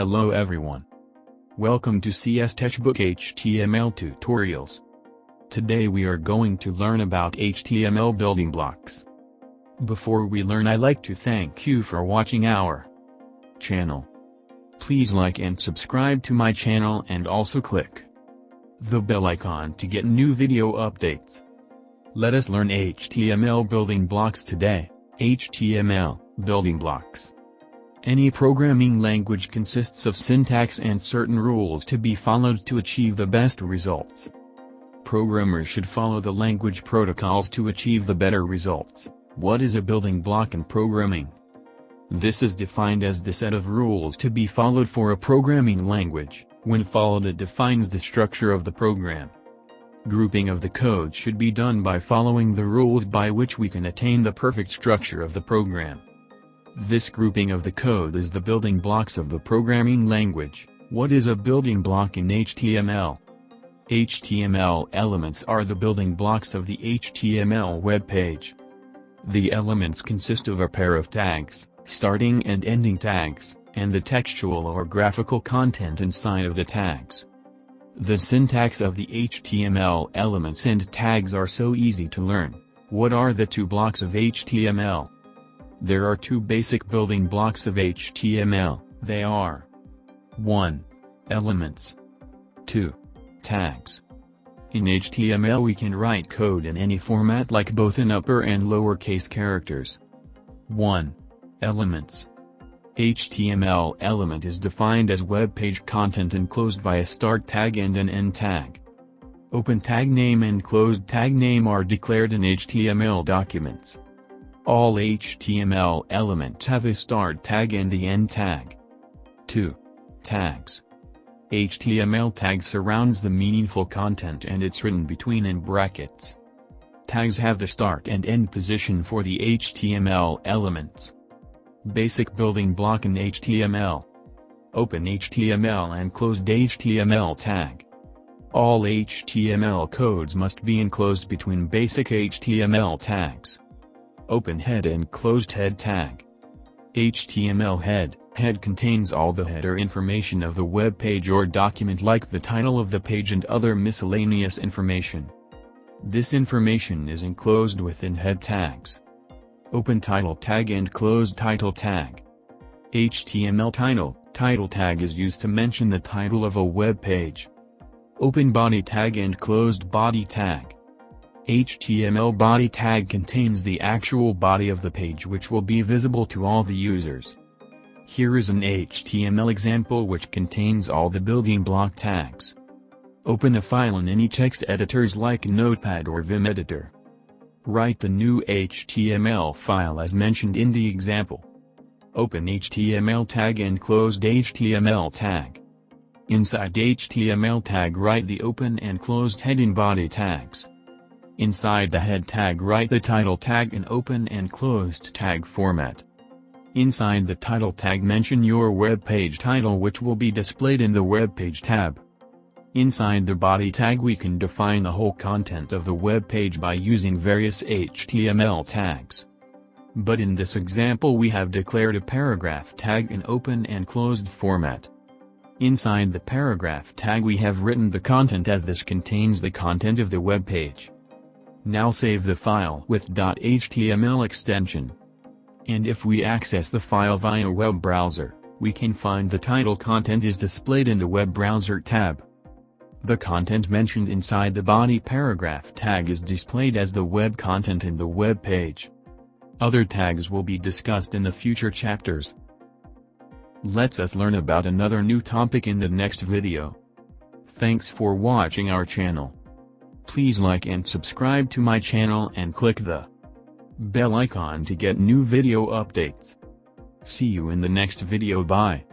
Hello everyone. Welcome to CSTechbook HTML Tutorials. Today we are going to learn about HTML building blocks. Before we learn, I'd like to thank you for watching our channel. Please like and subscribe to my channel and also click the bell icon to get new video updates. Let us learn HTML building blocks today. HTML building blocks. Any programming language consists of syntax and certain rules to be followed to achieve the best results. Programmers should follow the language protocols to achieve the better results. What is a building block in programming? This is defined as the set of rules to be followed for a programming language. When followed, it defines the structure of the program. Grouping of the code should be done by following the rules by which we can attain the perfect structure of the program. This grouping of the code is the building blocks of the programming language. What is a building block in HTML? HTML elements are the building blocks of the HTML web page. The elements consist of a pair of tags, starting and ending tags, and the textual or graphical content inside of the tags. The syntax of the HTML elements and tags are so easy to learn. What are the two blocks of HTML? There are two basic building blocks of HTML. They are 1. Elements. 2. Tags. In HTML we can write code in any format, like both in upper and lowercase characters. 1. Elements. HTML element is defined as web page content enclosed by a start tag and an end tag. Open tag name and closed tag name are declared in HTML documents. All HTML elements have a start tag and the end tag. 2. Tags. HTML tag surrounds the meaningful content and it's written between in brackets. Tags have the start and end position for the HTML elements. Basic building block in HTML. Open HTML and closed HTML tag. All HTML codes must be enclosed between basic HTML tags. Open head and closed head tag. HTML head contains all the header information of the web page or document, like the title of the page and other miscellaneous information. This information is enclosed within head tags. Open title tag and closed title tag. HTML title tag is used to mention the title of a web page. Open body tag and closed body tag. HTML body tag contains the actual body of the page, which will be visible to all the users. Here is an HTML example which contains all the building block tags. Open a file in any text editors like Notepad or Vim editor. Write the new HTML file as mentioned in the example. Open HTML tag and closed HTML tag. Inside HTML tag, write the open and closed head and body tags. Inside the head tag, write the title tag in open and closed tag format. Inside the title tag, mention your web page title, which will be displayed in the web page tab. Inside the body tag we can define the whole content of the web page by using various HTML tags. But in this example we have declared a paragraph tag in open and closed format. Inside the paragraph tag we have written the content, as this contains the content of the web page. Now save the file with .html extension. And if we access the file via web browser, we can find the title content is displayed in the web browser tab. The content mentioned inside the body paragraph tag is displayed as the web content in the web page. Other tags will be discussed in the future chapters. Let's us learn about another new topic in the next video. Thanks for watching our channel. Please like and subscribe to my channel and click the bell icon to get new video updates. See you in the next video. Bye.